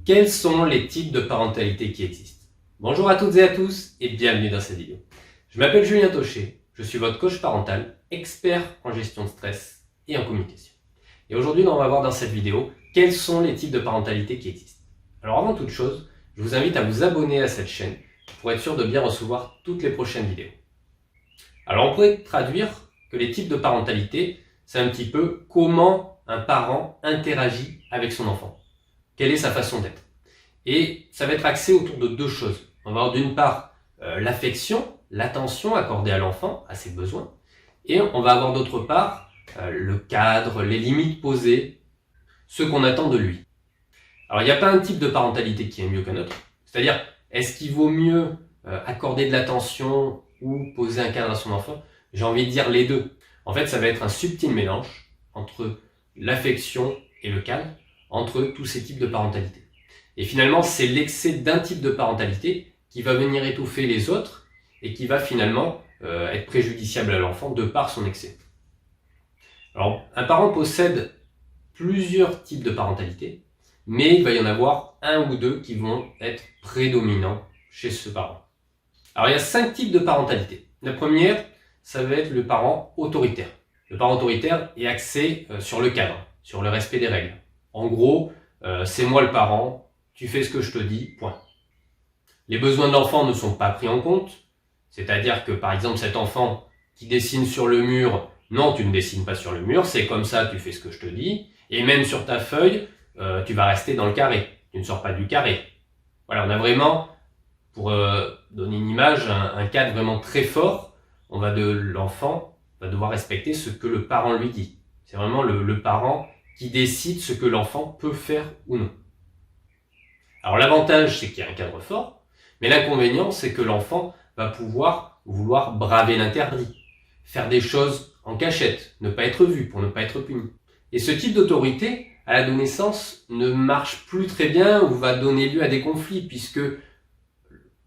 Quels sont les types de parentalité qui existent? Bonjour à toutes et à tous et bienvenue dans cette vidéo. Je m'appelle Julien Taucher, je suis votre coach parental, expert en gestion de stress et en communication. Et aujourd'hui, on va voir dans cette vidéo quels sont les types de parentalité qui existent. Alors avant toute chose, je vous invite à vous abonner à cette chaîne pour être sûr de bien recevoir toutes les prochaines vidéos. Alors on pourrait traduire que les types de parentalité, c'est un petit peu comment un parent interagit avec son enfant. Quelle est sa façon d'être? Et ça va être axé autour de deux choses. On va avoir d'une part l'affection, l'attention accordée à l'enfant, à ses besoins. Et on va avoir d'autre part le cadre, les limites posées, ce qu'on attend de lui. Alors il n'y a pas un type de parentalité qui est mieux qu'un autre. C'est-à-dire, est-ce qu'il vaut mieux accorder de l'attention ou poser un cadre à son enfant? J'ai envie de dire les deux. En fait, ça va être un subtil mélange entre l'affection et le cadre, entre tous ces types de parentalité. Et finalement, c'est l'excès d'un type de parentalité qui va venir étouffer les autres et qui va finalement être préjudiciable à l'enfant de par son excès. Alors, un parent possède plusieurs types de parentalité, mais il va y en avoir un ou deux qui vont être prédominants chez ce parent. Alors, il y a 5 types de parentalité. La première, ça va être le parent autoritaire. Le parent autoritaire est axé sur le cadre, sur le respect des règles. En gros, c'est moi le parent, tu fais ce que je te dis, point. Les besoins de l'enfant ne sont pas pris en compte, c'est-à-dire que par exemple cet enfant qui dessine sur le mur, non tu ne dessines pas sur le mur, c'est comme ça, tu fais ce que je te dis, et même sur ta feuille, tu vas rester dans le carré, tu ne sors pas du carré. Voilà, on a vraiment, pour donner une image, un cadre vraiment très fort, l'enfant va devoir respecter ce que le parent lui dit. C'est vraiment le parent qui décide ce que l'enfant peut faire ou non. Alors l'avantage, c'est qu'il y a un cadre fort, mais l'inconvénient, c'est que l'enfant va vouloir braver l'interdit, faire des choses en cachette, ne pas être vu pour ne pas être puni. Et ce type d'autorité, à l'adolescence, ne marche plus très bien ou va donner lieu à des conflits, puisque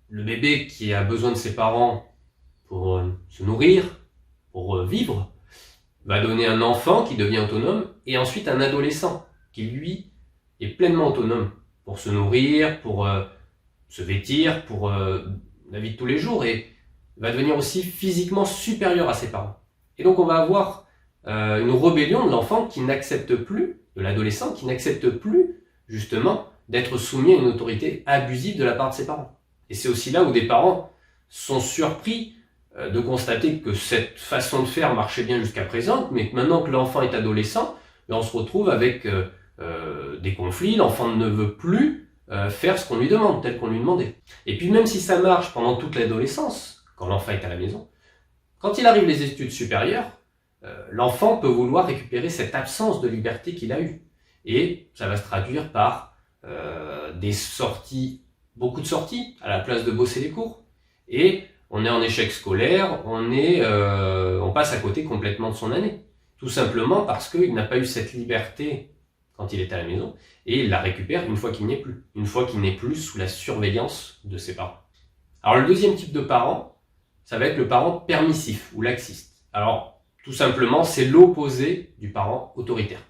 le bébé qui a besoin de ses parents pour se nourrir, pour vivre, va donner un enfant qui devient autonome et ensuite un adolescent qui, lui, est pleinement autonome pour se nourrir, pour se vêtir, pour la vie de tous les jours et va devenir aussi physiquement supérieur à ses parents. Et donc on va avoir une rébellion de l'enfant qui n'accepte plus, de l'adolescent qui n'accepte plus justement d'être soumis à une autorité abusive de la part de ses parents. Et c'est aussi là où des parents sont surpris de constater que cette façon de faire marchait bien jusqu'à présent, mais que maintenant que l'enfant est adolescent, on se retrouve avec des conflits, l'enfant ne veut plus faire ce qu'on lui demande, tel qu'on lui demandait. Et puis même si ça marche pendant toute l'adolescence, quand l'enfant est à la maison, quand il arrive les études supérieures, l'enfant peut vouloir récupérer cette absence de liberté qu'il a eue. Et ça va se traduire par des sorties, beaucoup de sorties, à la place de bosser les cours. Et on est en échec scolaire, on passe à côté complètement de son année. Tout simplement parce qu'il n'a pas eu cette liberté quand il est à la maison, et il la récupère une fois qu'il n'y est plus. Une fois qu'il n'est plus sous la surveillance de ses parents. Alors le deuxième type de parent, ça va être le parent permissif ou laxiste. Alors tout simplement, c'est l'opposé du parent autoritaire.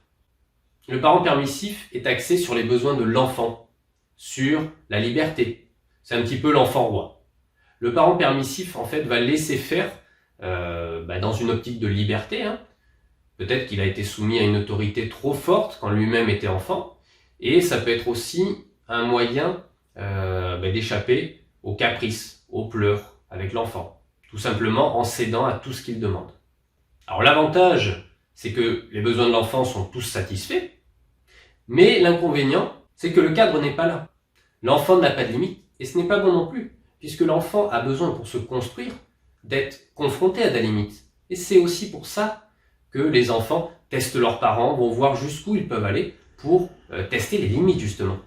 Le parent permissif est axé sur les besoins de l'enfant, sur la liberté. C'est un petit peu l'enfant roi. Le parent permissif, en fait, va laisser faire dans une optique de liberté. Peut-être qu'il a été soumis à une autorité trop forte quand lui-même était enfant. Et ça peut être aussi un moyen d'échapper aux caprices, aux pleurs avec l'enfant. Tout simplement en cédant à tout ce qu'il demande. Alors l'avantage, c'est que les besoins de l'enfant sont tous satisfaits. Mais l'inconvénient, c'est que le cadre n'est pas là. L'enfant n'a pas de limite. Et ce n'est pas bon non plus. Puisque l'enfant a besoin pour se construire d'être confronté à des limites. Et c'est aussi pour ça que les enfants testent leurs parents, vont voir jusqu'où ils peuvent aller pour tester les limites justement.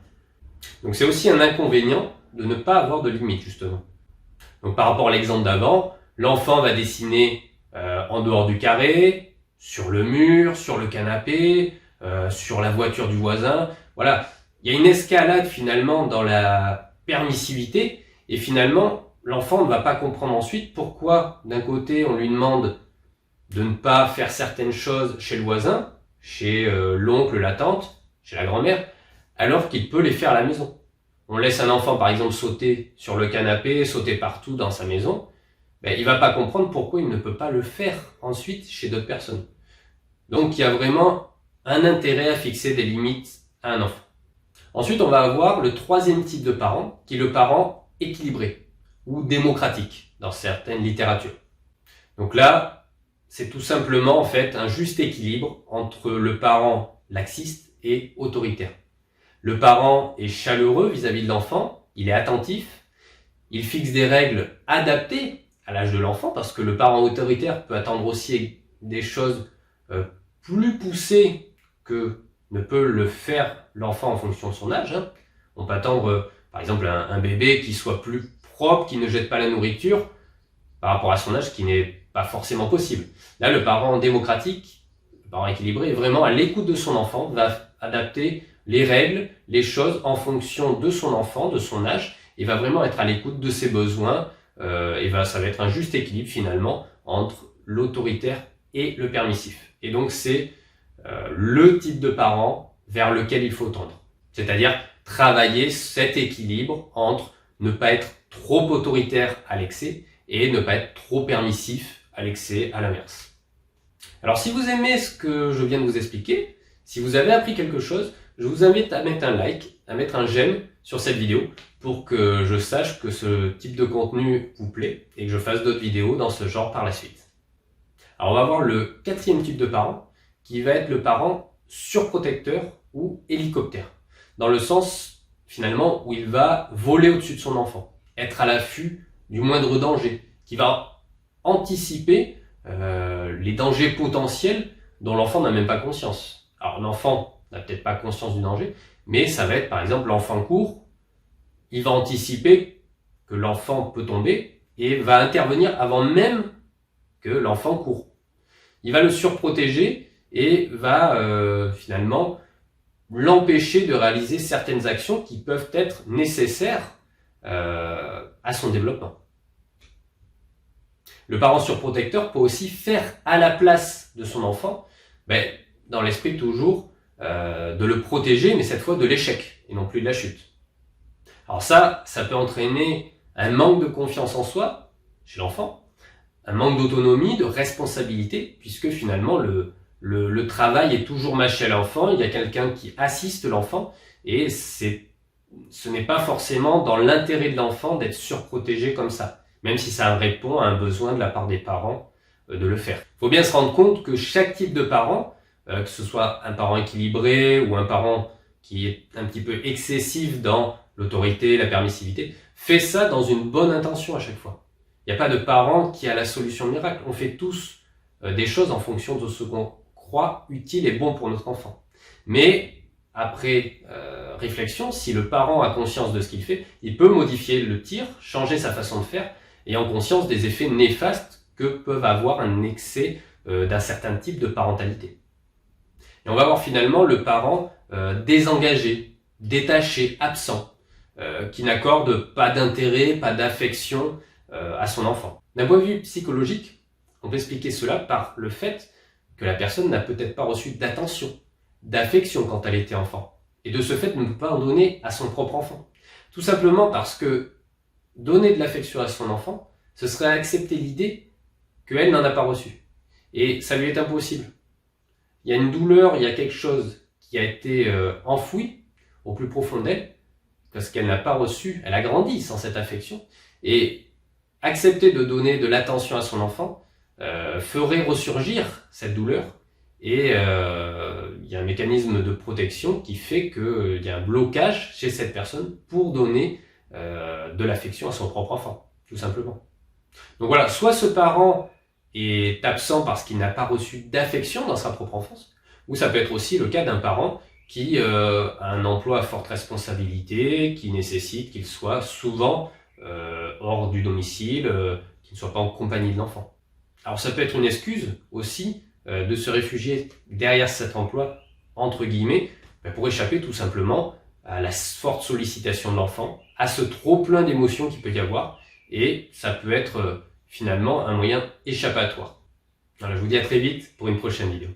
Donc c'est aussi un inconvénient de ne pas avoir de limites justement. Donc par rapport à l'exemple d'avant, l'enfant va dessiner en dehors du carré, sur le mur, sur le canapé, sur la voiture du voisin. Voilà, il y a une escalade finalement dans la permissivité. Et finalement, l'enfant ne va pas comprendre ensuite pourquoi, d'un côté, on lui demande de ne pas faire certaines choses chez le voisin, chez l'oncle, la tante, chez la grand-mère, alors qu'il peut les faire à la maison. On laisse un enfant par exemple sauter sur le canapé, sauter partout dans sa maison, il ne va pas comprendre pourquoi il ne peut pas le faire ensuite chez d'autres personnes. Donc il y a vraiment un intérêt à fixer des limites à un enfant. Ensuite, on va avoir le troisième type de parent, qui est le parent équilibré ou démocratique dans certaines littératures. Donc là, c'est tout simplement en fait un juste équilibre entre le parent laxiste et autoritaire. Le parent est chaleureux vis-à-vis de l'enfant, il est attentif, il fixe des règles adaptées à l'âge de l'enfant, parce que le parent autoritaire peut attendre aussi des choses plus poussées que ne peut le faire l'enfant en fonction de son âge. On peut attendre par exemple un bébé qui soit plus propre, qui ne jette pas la nourriture par rapport à son âge, qui n'est pas forcément possible. Là, le parent démocratique, le parent équilibré, est vraiment à l'écoute de son enfant, va adapter les règles, les choses en fonction de son enfant, de son âge, et va vraiment être à l'écoute de ses besoins, ça va être un juste équilibre finalement entre l'autoritaire et le permissif. Et donc c'est le type de parent vers lequel il faut tendre. C'est-à-dire travailler cet équilibre entre ne pas être trop autoritaire à l'excès et ne pas être trop permissif à l'excès à l'inverse. Alors si vous aimez ce que je viens de vous expliquer, si vous avez appris quelque chose, je vous invite à mettre un like, à mettre un j'aime sur cette vidéo pour que je sache que ce type de contenu vous plaît et que je fasse d'autres vidéos dans ce genre par la suite. Alors on va voir le quatrième type de parent qui va être le parent surprotecteur ou hélicoptère. Dans le sens finalement où il va voler au-dessus de son enfant, être à l'affût du moindre danger, qui va anticiper les dangers potentiels dont l'enfant n'a même pas conscience. Alors l'enfant n'a peut-être pas conscience du danger, mais ça va être par exemple l'enfant court, il va anticiper que l'enfant peut tomber et va intervenir avant même que l'enfant court. Il va le surprotéger et va finalement l'empêcher de réaliser certaines actions qui peuvent être nécessaires à son développement. Le parent surprotecteur peut aussi faire à la place de son enfant, dans l'esprit toujours de le protéger, mais cette fois de l'échec et non plus de la chute. Alors ça peut entraîner un manque de confiance en soi chez l'enfant, un manque d'autonomie, de responsabilité, puisque finalement le travail est toujours mâché à l'enfant, il y a quelqu'un qui assiste l'enfant, et ce n'est pas forcément dans l'intérêt de l'enfant d'être surprotégé comme ça, même si ça répond à un besoin de la part des parents de le faire. Il faut bien se rendre compte que chaque type de parent, que ce soit un parent équilibré ou un parent qui est un petit peu excessif dans l'autorité, la permissivité, fait ça dans une bonne intention à chaque fois. Il n'y a pas de parent qui a la solution miracle. On fait tous des choses en fonction de ce qu'on croit utile et bon pour notre enfant. Mais après réflexion, si le parent a conscience de ce qu'il fait, il peut modifier le tir, changer sa façon de faire, ayant conscience des effets néfastes que peuvent avoir un excès d'un certain type de parentalité. Et on va voir finalement le parent désengagé, détaché, absent, qui n'accorde pas d'intérêt, pas d'affection à son enfant. D'un point de vue psychologique, on peut expliquer cela par le fait que la personne n'a peut-être pas reçu d'attention, d'affection quand elle était enfant, et de ce fait ne peut pas en donner à son propre enfant. Tout simplement parce que donner de l'affection à son enfant, ce serait accepter l'idée qu'elle n'en a pas reçu. Et ça lui est impossible. Il y a une douleur, il y a quelque chose qui a été enfoui au plus profond d'elle, parce qu'elle n'a pas reçu, elle a grandi sans cette affection. Et accepter de donner de l'attention à son enfant ferait ressurgir cette douleur. Et il y a un mécanisme de protection qui fait qu'il y a un blocage chez cette personne pour donner de l'affection à son propre enfant, tout simplement. Donc voilà, soit ce parent est absent parce qu'il n'a pas reçu d'affection dans sa propre enfance, ou ça peut être aussi le cas d'un parent qui a un emploi à forte responsabilité, qui nécessite qu'il soit souvent hors du domicile, qu'il ne soit pas en compagnie de l'enfant. Alors ça peut être une excuse aussi de se réfugier derrière cet emploi, entre guillemets, pour échapper tout simplement à la forte sollicitation de l'enfant, à ce trop-plein d'émotions qu'il peut y avoir, et ça peut être finalement un moyen échappatoire. Alors, je vous dis à très vite pour une prochaine vidéo.